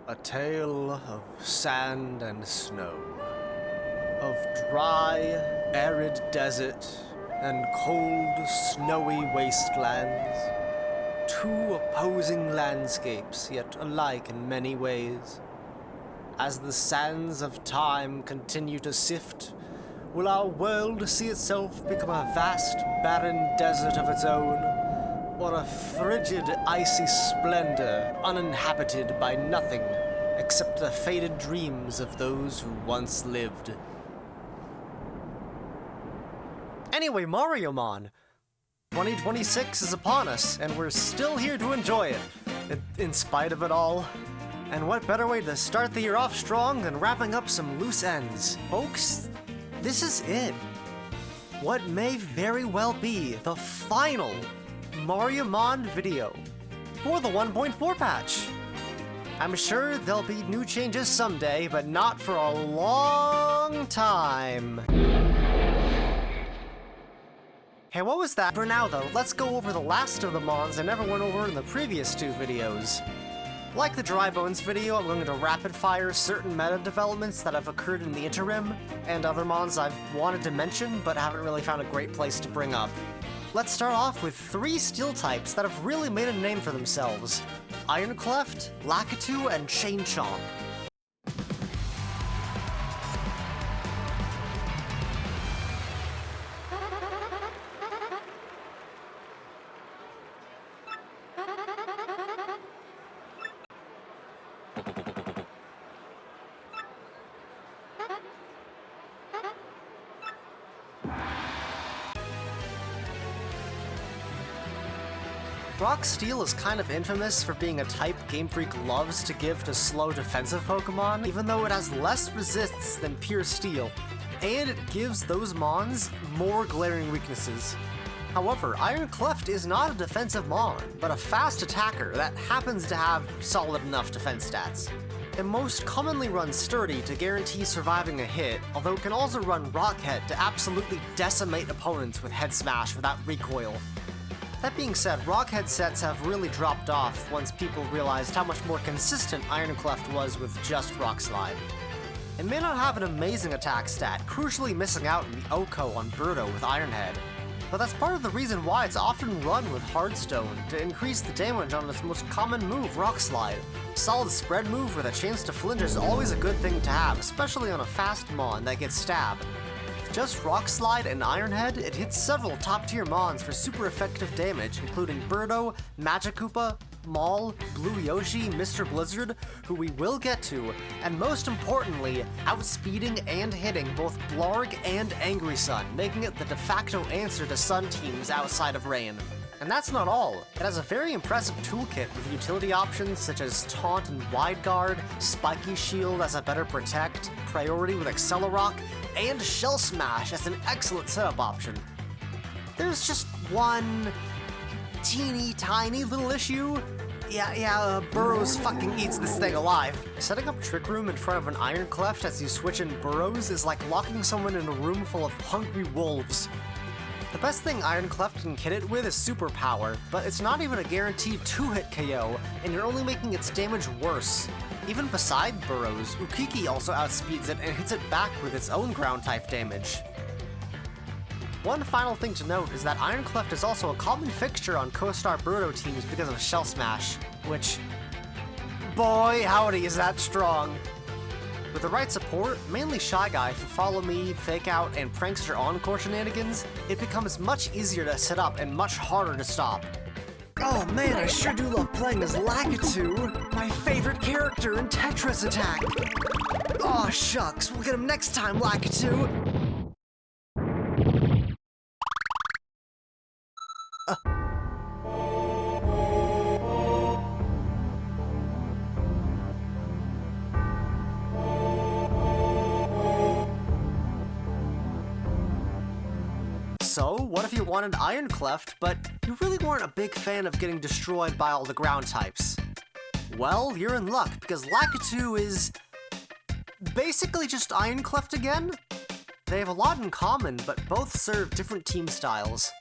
A tale of sand and snow, of dry, arid desert and cold, snowy wastelands. Two opposing landscapes, yet alike in many ways. As the sands of time continue to sift, will our world see itself become a vast, barren desert of its own, or a frigid, icy splendor uninhabited by nothing except the faded dreams of those who once lived? Anyway, Mariomon, 2026 is upon us, and we're still here to enjoy it, in spite of it all. And what better way to start the year off strong than wrapping up some loose ends? Folks, this is it. What may very well be the final Mariomon video for the 1.4 patch. I'm sure there'll be new changes someday, but not for a long time. Hey, what was that? For now though, let's go over the last of the mons I never went over in the previous two videos. Like the Dry Bones video, I'm going to rapid fire certain meta developments that have occurred in the interim, and other mons I've wanted to mention but haven't really found a great place to bring up. Let's start off with 3 steel types that have really made a name for themselves: Ironclft, Lacatu, and Chomp. Rock Steel is kind of infamous for being a type Game Freak loves to give to slow defensive Pokemon, even though it has less resists than pure Steel, and it gives those mons more glaring weaknesses. However, Ironclft is not a defensive mon, but a fast attacker that happens to have solid enough defense stats. It most commonly runs Sturdy to guarantee surviving a hit, although it can also run Rockhead to absolutely decimate opponents with Head Smash without recoil. That being said, Rockhead sets have really dropped off once people realized how much more consistent Ironclft was with just Rock Slide. It may not have an amazing attack stat, crucially missing out in the OHKO on Birdo with Ironhead, but that's part of the reason why it's often run with Hardstone to increase the damage on its most common move, Rock Slide. Solid spread move with a chance to flinch is always a good thing to have, especially on a fast mon that gets stabbed. Just Rock Slide and Ironhead, it hits several top-tier mons for super effective damage, including Birdo, Magikoopa, Maul, Blue Yoshi, Mr. Blizzard, who we will get to, and most importantly, outspeeding and hitting both Blarg and Angry Sun, making it the de facto answer to Sun teams outside of Rain. And that's not all. It has a very impressive toolkit with utility options such as Taunt and Wide Guard, Spiky Shield as a better Protect, Priority with Accelerock, and Shell Smash as an excellent setup option. There's just one teeny tiny little issue. Burrows fucking eats this thing alive. Setting up Trick Room in front of an Ironclft as you switch in Burrows is like locking someone in a room full of hungry wolves. The best thing Ironclft can kit it with is Superpower, but it's not even a guaranteed 2-hit KO, and you're only making its damage worse. Even beside Burrows, Ukiki also outspeeds it and hits it back with its own ground-type damage. One final thing to note is that Ironclft is also a common fixture on Co-Star Birdo teams because of Shell Smash, which, boy howdy is that strong. With the right support, mainly Shy Guy for Follow Me, Fake Out, and Prankster Encore shenanigans, it becomes much easier to set up and much harder to stop. Oh man, I sure do love playing as Lacatu, my favorite character in Tetris Attack. Aw shucks, we'll get him next time, Lacatu. So, what if you wanted Ironclft, but you really weren't a big fan of getting destroyed by all the ground types? Well, you're in luck, because Lacatu is basically just Ironclft again. They have a lot in common, but both serve different team styles.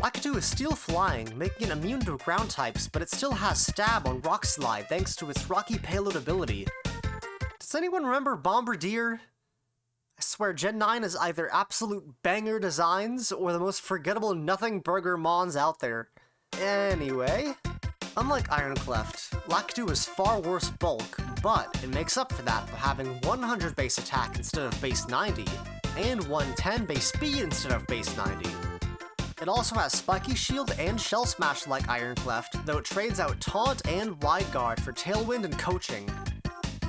Lacatu is Steel Flying, making it immune to ground types, but it still has Stab on Rock Slide thanks to its Rocky Payload ability. Does anyone remember Bombardier? I swear Gen 9 is either absolute banger designs or the most forgettable nothing burger mons out there. Anyway, unlike Ironclft, Lacatu is far worse bulk, but it makes up for that by having 100 base attack instead of base 90, and 110 base speed instead of base 90. It also has Spiky Shield and Shell Smash like Ironclft, though it trades out Taunt and Wide Guard for Tailwind and Coaching.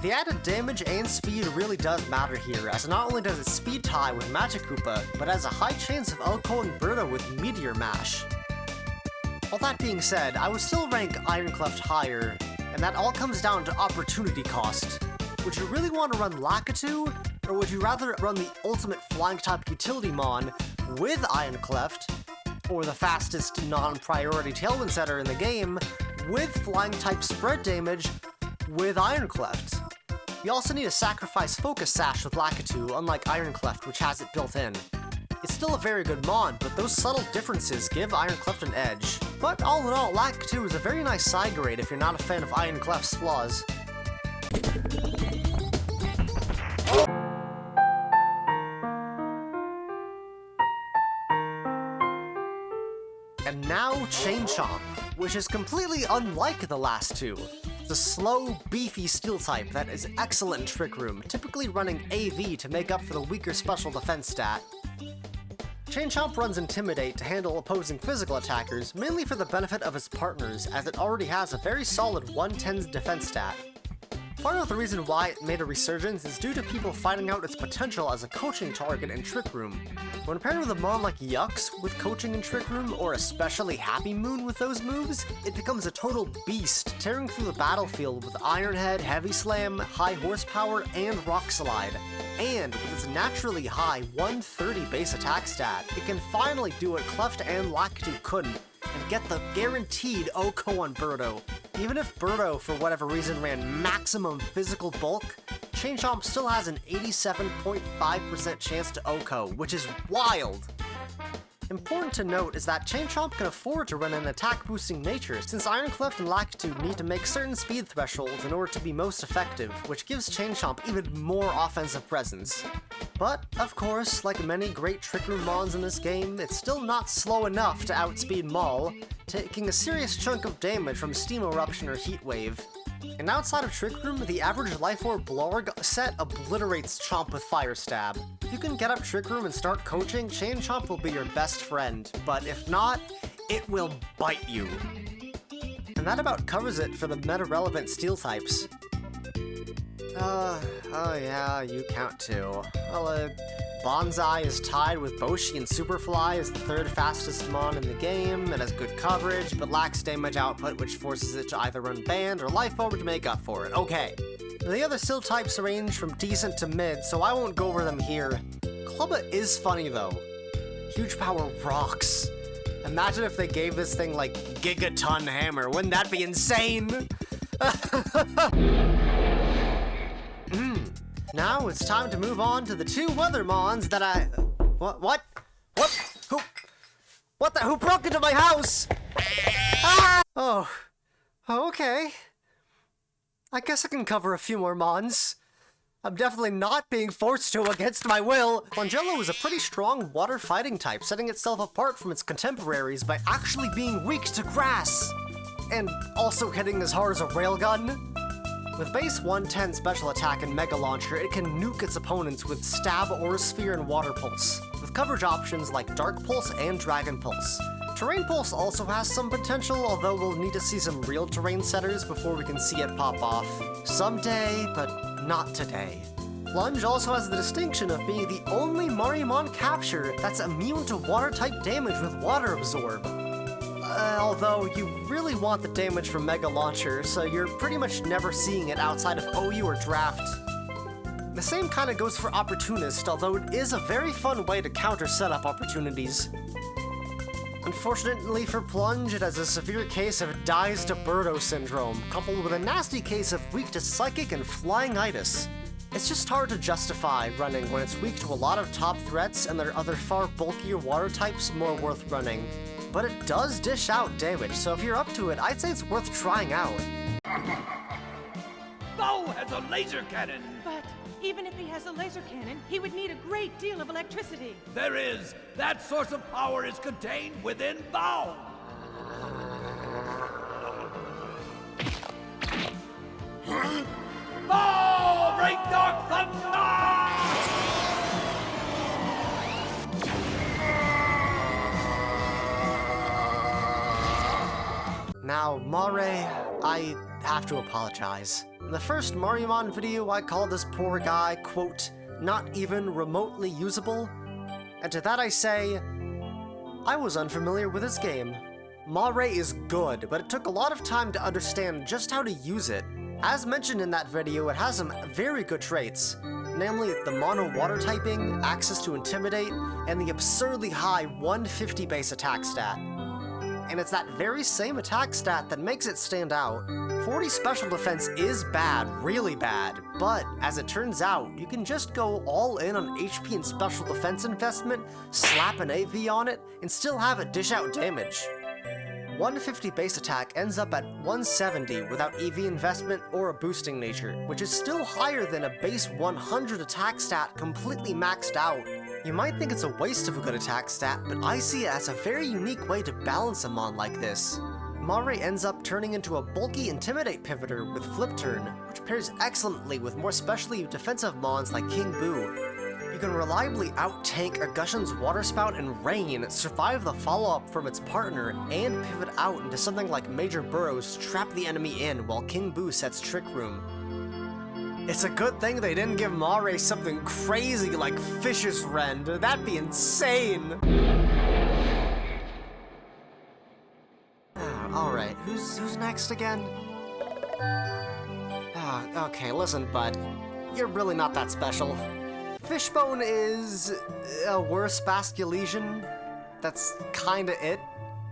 The added damage and speed really does matter here, as not only does it speed tie with Magikoopa, but has a high chance of OHKO and Birdo with Meteor Mash. All that being said, I would still rank Ironclft higher, and that all comes down to opportunity cost. Would you really want to run Lacatu, or would you rather run the ultimate flying type utility mon with Ironclft, or the fastest non-priority Tailwind setter in the game with flying type spread damage with Ironclft? You also need to sacrifice Focus Sash with Lacatu, unlike Ironclft, which has it built in. It's still a very good mon, but those subtle differences give Ironclft an edge. But all in all, Lacatu is a very nice side grade if you're not a fan of Ironcleft's flaws. And now Chain Chomp, which is completely unlike the last two. It's a slow, beefy steel type that is excellent in Trick Room, typically running AV to make up for the weaker special defense stat. Chain Chomp runs Intimidate to handle opposing physical attackers, mainly for the benefit of its partners, as it already has a very solid 110 defense stat. Part of the reason why it made a resurgence is due to people finding out its potential as a coaching target in Trick Room. When paired with a mon like Yux with coaching in Trick Room, or especially Happy Moon with those moves, it becomes a total beast, tearing through the battlefield with Iron Head, Heavy Slam, High Horsepower, and Rock Slide. And with its naturally high 130 base attack stat, it can finally do what Cleft and Lacatu couldn't, and get the guaranteed OHKO on Birdo. Even if Birdo, for whatever reason, ran maximum physical bulk, Chain Chomp still has an 87.5% chance to OHKO, which is wild! Important to note is that Chain Chomp can afford to run an attack-boosting nature, since Ironclft and Lacatu need to make certain speed thresholds in order to be most effective, which gives Chain Chomp even more offensive presence. But, of course, like many great Trick Room mons in this game, it's still not slow enough to outspeed Maul, taking a serious chunk of damage from Steam Eruption or Heat Wave. And outside of Trick Room, the average Life Orb Blorg set obliterates Chomp with Fire Stab. If you can get up Trick Room and start coaching, Chain Chomp will be your best friend, but if not, it will bite you. And that about covers it for the meta-relevant steel types. Oh yeah, you count too. Well, Bonsai is tied with Boshi and Superfly as the third fastest mon in the game. It has good coverage, but lacks damage output, which forces it to either run Band or Life Orb to make up for it. Okay. The other steel types range from decent to mid, so I won't go over them here. Clubba is funny though. Huge power rocks. Imagine if they gave this thing like Gigaton Hammer, wouldn't that be insane? Now it's time to move on to the two other mons that I... What? Who broke into my house? Ah! Oh, okay. I guess I can cover a few more mons. I'm definitely not being forced to against my will. Mongello is a pretty strong water fighting type, setting itself apart from its contemporaries by actually being weak to grass. And also hitting as hard as a railgun. With base 110 special attack and Mega Launcher, it can nuke its opponents with Stab, Aura Sphere, and Water Pulse, with coverage options like Dark Pulse and Dragon Pulse. Terrain Pulse also has some potential, although we'll need to see some real terrain setters before we can see it pop off. Someday, but not today. Plunge also has the distinction of being the only Mariomon capture that's immune to water-type damage with Water Absorb. Although you really want the damage from Mega Launcher, so you're pretty much never seeing it outside of OU or Draft. The same kind of goes for Opportunist, although it is a very fun way to counter setup opportunities. Unfortunately for Plunge, it has a severe case of Dies to Birdo syndrome, coupled with a nasty case of weak to Psychic and Flying-itis. It's just hard to justify running when it's weak to a lot of top threats and there are other far bulkier water types more worth running. but it does dish out damage, so if you're up to it, I'd say it's worth trying out. Bow has a laser cannon! But even if he has a laser cannon, he would need a great deal of electricity. There is! That source of power is contained within Bow! Bow! Bring dark thunder! Now, Mare, I have to apologize. In the first Mariomon video, I called this poor guy, quote, not even remotely usable. And to that I say, I was unfamiliar with this game. Mare is good, but it took a lot of time to understand just how to use it. As mentioned in that video, it has some very good traits, namely the mono water typing, access to intimidate, and the absurdly high 150 base attack stat. And it's that very same attack stat that makes it stand out. 40 special defense is bad, really bad, but as it turns out, you can just go all in on HP and special defense investment, slap an AV on it, and still have it dish out damage. 150 base attack ends up at 170 without EV investment or a boosting nature, which is still higher than a base 100 attack stat completely maxed out. You might think it's a waste of a good attack stat, but I see it as a very unique way to balance a mon like this. Mare ends up turning into a bulky Intimidate pivoter with Flip Turn, which pairs excellently with more specially defensive mons like King Boo. You can reliably out-tank a Gushion's Water Spout and Rain, survive the follow-up from its partner, and pivot out into something like Major Burrows to trap the enemy in while King Boo sets Trick Room. It's a good thing they didn't give Mare something crazy like Fish's Rend. That'd be insane! Alright, who's next again? Okay, listen, bud. You're really not that special. Fishbone is a worse Basculesian. That's kinda it.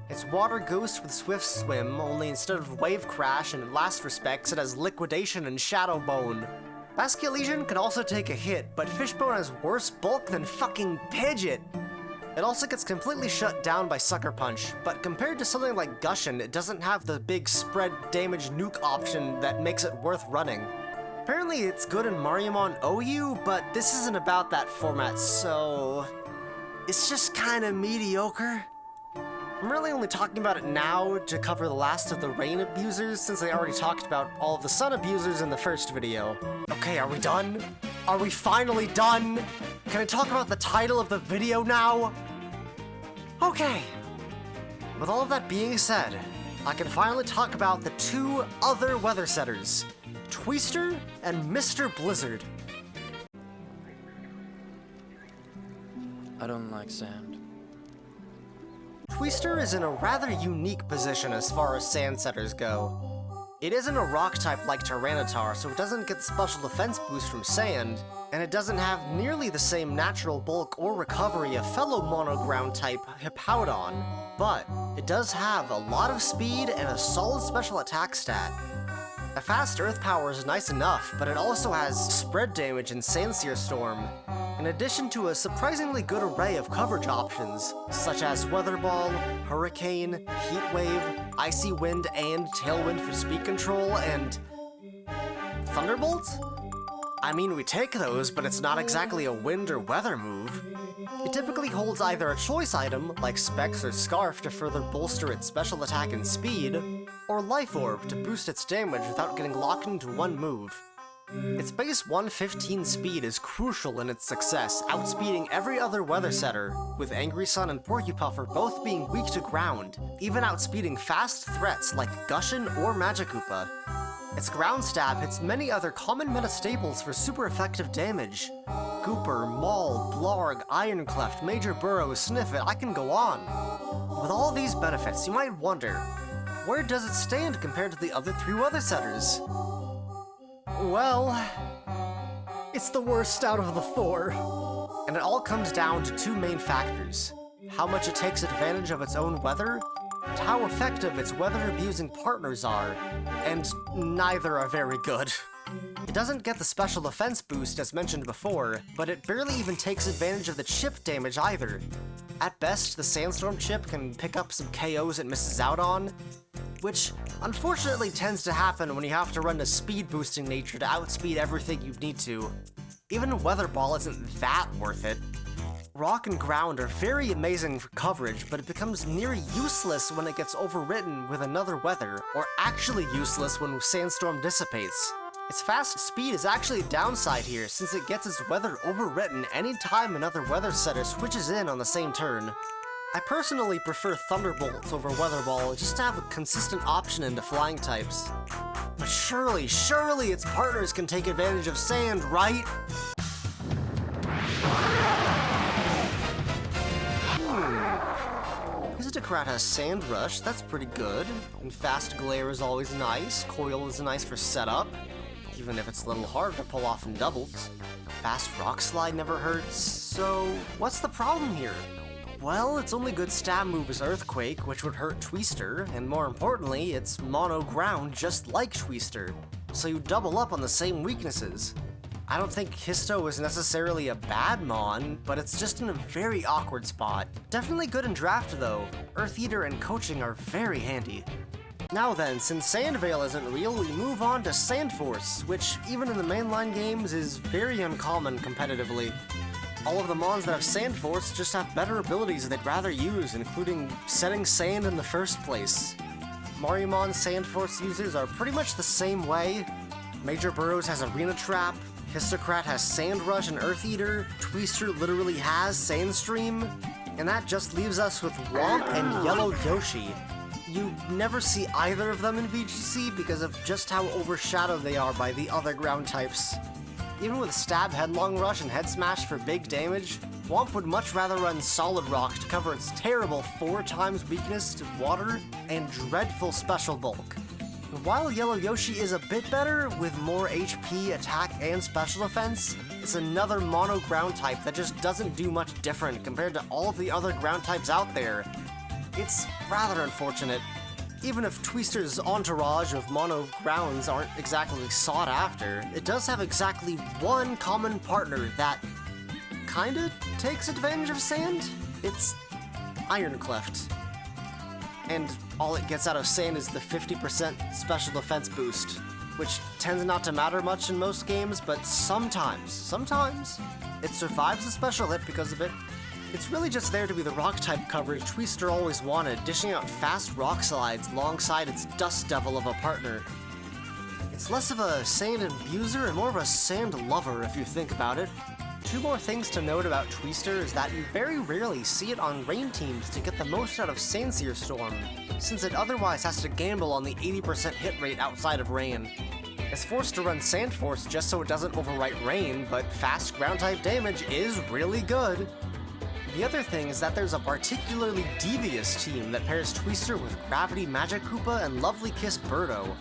It's Water Ghost with Swift Swim, only instead of Wave Crash and last respects, it has Liquidation and Shadow Bone. Basculesian can also take a hit, but Fishbone has worse bulk than fucking Pidgeot. It also gets completely shut down by Sucker Punch, but compared to something like Gushion, it doesn't have the big spread damage nuke option that makes it worth running. Apparently it's good in Mariomon OU, but this isn't about that format, so it's just kinda mediocre. I'm really only talking about it now to cover the last of the Rain abusers, since I already talked about all of the Sun abusers in the first video. Okay, are we done? Are we finally done? Can I talk about the title of the video now? Okay. With all of that being said, I can finally talk about the two other weather setters, Tweester and Mr. Blizzard. I don't like sand. Tweester is in a rather unique position as far as sand setters go. It isn't a rock type like Tyranitar, so it doesn't get the special defense boost from sand, and it doesn't have nearly the same natural bulk or recovery of fellow monoground type Hippowdon, but it does have a lot of speed and a solid special attack stat. A fast earth power is nice enough, but it also has spread damage and Sandsear Storm, in addition to a surprisingly good array of coverage options, such as Weather Ball, Hurricane, Heat Wave, Icy Wind and Tailwind for speed control, and Thunderbolt? I mean, we take those, but it's not exactly a wind or weather move. It typically holds either a choice item, like Specs or Scarf to further bolster its special attack and speed, or Life Orb to boost its damage without getting locked into one move. Its base 115 speed is crucial in its success, outspeeding every other weather setter, with Angry Sun and Porcupuffer both being weak to ground, even outspeeding fast threats like Gushion or Magikoopa. Its ground stab hits many other common meta staples for super effective damage. Gooper, Maul, Blarg, Ironclft, Major Burrow, Sniffet, I can go on. With all these benefits, you might wonder, where does it stand compared to the other three weather setters? Well, it's the worst out of the four. And it all comes down to two main factors: how much it takes advantage of its own weather, and how effective its weather-abusing partners are, and neither are very good. It doesn't get the special defense boost as mentioned before, but it barely even takes advantage of the chip damage either. At best, the Sandstorm chip can pick up some KOs it misses out on, which unfortunately tends to happen when you have to run a speed boosting nature to outspeed everything you need to. Even Weather Ball isn't that worth it. Rock and Ground are very amazing for coverage, but it becomes near useless when it gets overwritten with another weather, or actually useless when Sandstorm dissipates. Its fast speed is actually a downside here, since it gets its weather overwritten anytime another weather setter switches in on the same turn. I personally prefer Thunderbolts over Weather Ball just to have a consistent option into flying types. But surely its partners can take advantage of Sand, right? Aristocrat has Sand Rush, that's pretty good. And Fast Glare is always nice. Coil is nice for setup, even if it's a little hard to pull off in doubles. Fast Rock Slide never hurts, so what's the problem here? Well, its only good stab move is Earthquake, which would hurt Tweester, and more importantly, it's mono ground just like Tweester, so you double up on the same weaknesses. I don't think Histo is necessarily a bad mon, but it's just in a very awkward spot. Definitely good in draft though. Earth Eater and Coaching are very handy. Now then, since Sand Veil isn't real, we move on to Sand Force, which even in the mainline games is very uncommon competitively. All of the mons that have Sand Force just have better abilities they'd rather use, including setting sand in the first place. Mariomon Sand Force users are pretty much the same way. Major Burrows has Arena Trap, Histocrat has Sand Rush and Earth Eater, Tweester literally has Sandstream, and that just leaves us with Womp and Yellow Yoshi. You never see either of them in VGC because of just how overshadowed they are by the other ground types. Even with Stab, Headlong Rush, and Head Smash for big damage, Womp would much rather run Solid Rock to cover its terrible 4x weakness to water and dreadful special bulk. While Yellow Yoshi is a bit better, with more HP, attack, and special defense, it's another mono ground type that just doesn't do much different compared to all of the other ground types out there. It's rather unfortunate. Even if Tweester's entourage of mono grounds aren't exactly sought after, it does have exactly one common partner that kinda takes advantage of Sand. It's Ironclft. And all it gets out of Sand is the 50% special defense boost, which tends not to matter much in most games, but sometimes, it survives the special hit because of it. It's really just there to be the rock-type coverage Tweester always wanted, dishing out fast rock slides alongside its Dust Devil of a partner. It's less of a Sand abuser and more of a Sand lover if you think about it. Two more things to note about Tweester is that you very rarely see it on rain teams to get the most out of Sandsear Storm, since it otherwise has to gamble on the 80% hit rate outside of rain. It's forced to run Sand Force just so it doesn't overwrite rain, but fast ground-type damage is really good. The other thing is that there's a particularly devious team that pairs Tweester with Gravity Magic Koopa and Lovely Kiss Birdo.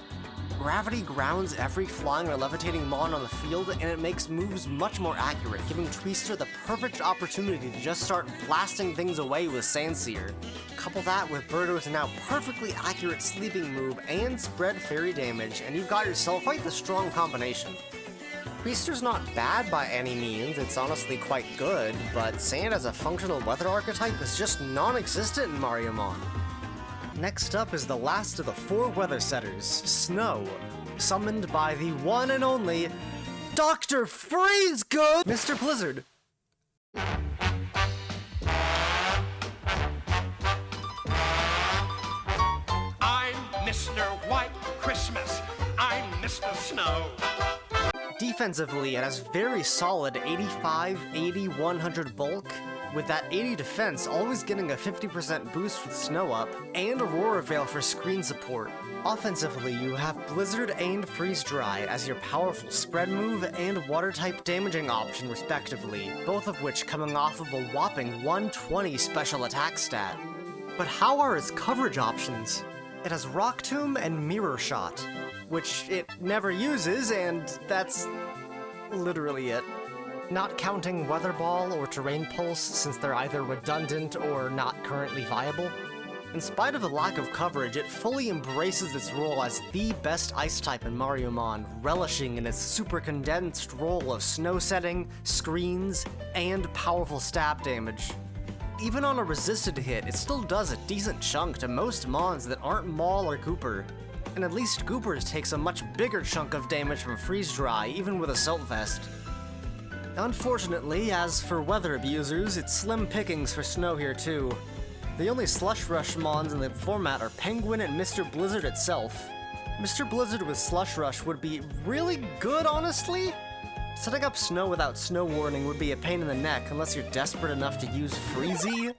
Gravity grounds every flying or levitating mon on the field, and it makes moves much more accurate, giving Tweester the perfect opportunity to just start blasting things away with Sandsear. Couple that with Birdo's now perfectly accurate sleeping move and spread fairy damage, and you've got yourself quite the strong combination. Tweester's not bad by any means, it's honestly quite good, but Sand as a functional weather archetype is just non-existent in Mariomon. Next up is the last of the 4 weather setters, Snow, summoned by the one and only Dr. Freezegood, Mr. Blizzard. I'm Mr. White Christmas. I'm Mr. Snow. Defensively, it has very solid 85, 80, 100 bulk, with that 80 defense always getting a 50% boost with Snow Up, and Aurora Veil for screen support. Offensively, you have Blizzard and Freeze Dry as your powerful spread move and water-type damaging option respectively, both of which coming off of a whopping 120 special attack stat. But how are its coverage options? It has Rock Tomb and Mirror Shot, which it never uses, and that's literally it. Not counting Weather Ball or Terrain Pulse since they're either redundant or not currently viable. In spite of the lack of coverage, it fully embraces its role as the best ice type in Mariomon, relishing in its super condensed role of snow setting, screens, and powerful stab damage. even on a resisted hit, it still does a decent chunk to most mons that aren't Maul or Gooper. And at least Goopers takes a much bigger chunk of damage from Freeze Dry, even with Assault Vest. Unfortunately, as for weather abusers, it's slim pickings for Snow here too. The only Slush Rush mons in the format are Penguin and Mr. Blizzard itself. Mr. Blizzard with Slush Rush would be really good, honestly. Setting up Snow without Snow Warning would be a pain in the neck unless you're desperate enough to use Freezy.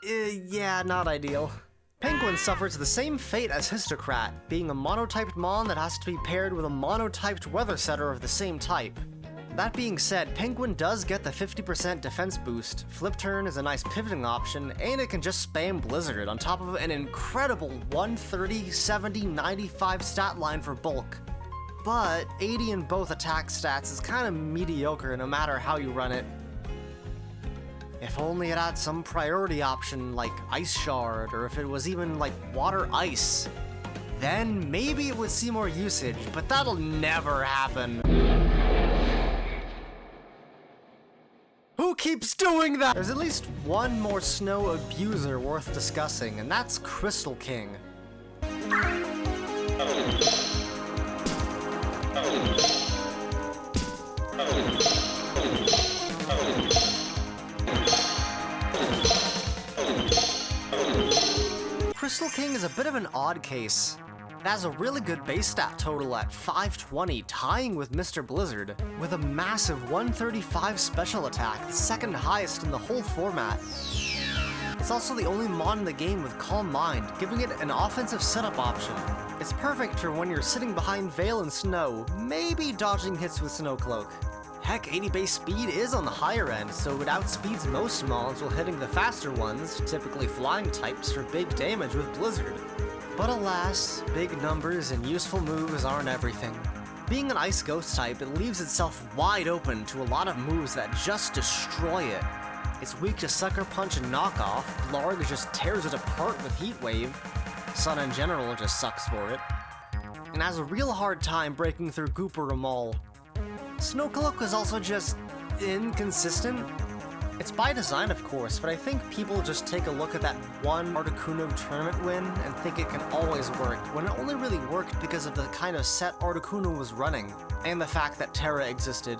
Yeah, not ideal. Penguin suffers the same fate as Histocrat, being a monotyped mon that has to be paired with a monotyped Weather Setter of the same type. That being said, Penguin does get the 50% defense boost, Flip Turn is a nice pivoting option, and it can just spam Blizzard on top of an incredible 130, 70, 95 stat line for bulk. But 80 in both attack stats is kinda mediocre no matter how you run it. If only it had some priority option like Ice Shard, or if it was even like Water Ice. Then maybe it would see more usage, but that'll never happen. Who keeps doing that? There's at least one more Snow abuser worth discussing, and that's Crystal King. Crystal King is a bit of an odd case. It has a really good base stat total at 520, tying with Mr. Blizzard, with a massive 135 special attack, the second highest in the whole format. It's also the only mon in the game with Calm Mind, giving it an offensive setup option. It's perfect for when you're sitting behind Veil and Snow, maybe dodging hits with Snow Cloak. Heck, 80 base speed is on the higher end, so it outspeeds most mons while hitting the faster ones, typically flying types, for big damage with Blizzard. But alas, big numbers and useful moves aren't everything. Being an Ice Ghost type, it leaves itself wide open to a lot of moves that just destroy it. It's weak to Sucker Punch and Knockoff, Blarg just tears it apart with Heat Wave, Sun in general just sucks for it, and has a real hard time breaking through Gooper or Maul. Snowcloak is also just inconsistent. It's by design, of course, but I think people just take a look at that one Articuno tournament win and think it can always work, when it only really worked because of the kind of set Articuno was running, and the fact that Terra existed.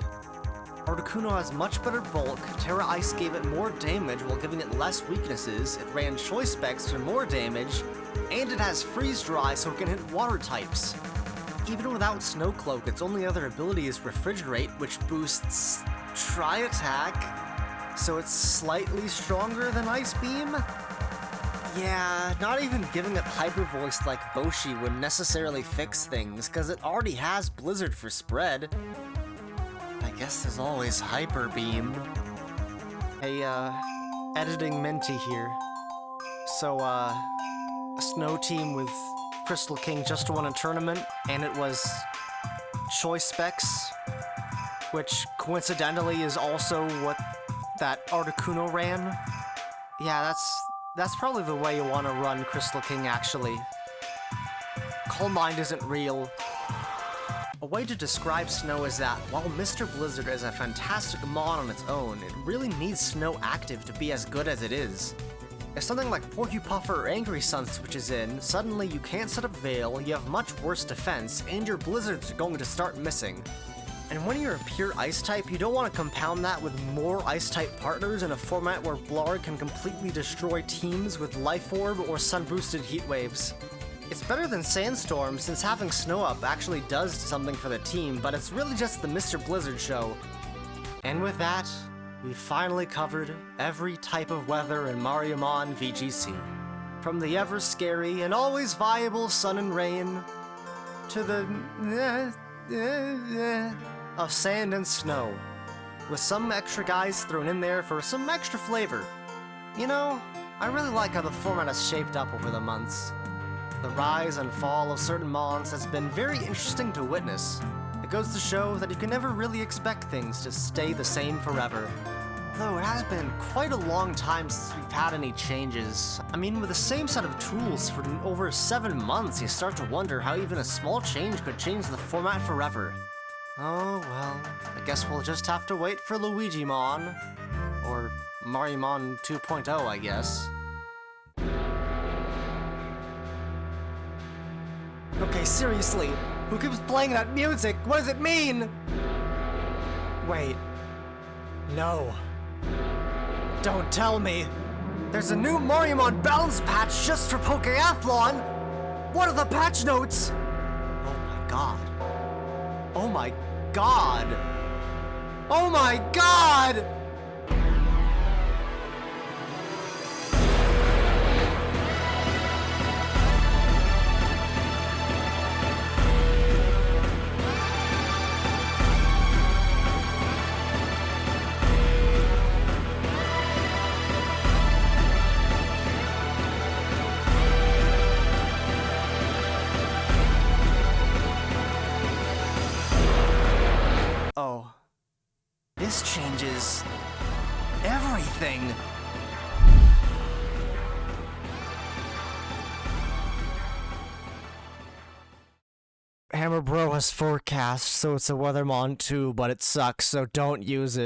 Articuno has much better bulk, Terra Ice gave it more damage while giving it less weaknesses, it ran Choice Specs for more damage, and it has Freeze Dry so it can hit water types. Even without Snow Cloak, its only other ability is Refrigerate, which boosts Tri-Attack, so it's slightly stronger than Ice Beam? Yeah, not even giving it Hyper Voice like Boshi would necessarily fix things, cause it already has Blizzard for spread. I guess there's always Hyper Beam. Hey, editing Minty here. So, a Snow team with Crystal King just won a tournament, and it was Choice Specs, which coincidentally is also what that Articuno ran. Yeah, that's probably the way you want to run Crystal King, actually. Calm Mind isn't real. A way to describe Snow is that, while Mr. Blizzard is a fantastic mon on its own, it really needs Snow active to be as good as it is. If something like Porcupuffer or Angry Sun switches in, suddenly you can't set up Veil, you have much worse defense, and your Blizzards are going to start missing. And when you're a pure Ice type, you don't want to compound that with more Ice type partners in a format where Blarg can completely destroy teams with Life Orb or Sun boosted Heat Waves. It's better than Sandstorm, since having Snow up actually does something for the team, but it's really just the Mr. Blizzard show. And with that, we've finally covered every type of weather in Mariomon VGC. From the ever scary and always viable Sun and Rain, to the of Sand and Snow, with some extra guys thrown in there for some extra flavor. You know, I really like how the format has shaped up over the months. The rise and fall of certain mons has been very interesting to witness. It goes to show that you can never really expect things to stay the same forever. Though it has been quite a long time since we've had any changes. I mean, with the same set of tools for over 7 months, you start to wonder how even a small change could change the format forever. Oh well, I guess we'll just have to wait for Luigimon. Or Mariomon 2.0, I guess. Okay, seriously, who keeps playing that music? What does it mean? Wait. No. Don't tell me. There's a new Mariomon balance patch just for Pokeathlon! What are the patch notes? Oh my god. Oh my god. Oh my god! Oh. This changes everything. Hammer Bro has forecast, so it's a Weathermon too, but it sucks, so don't use it.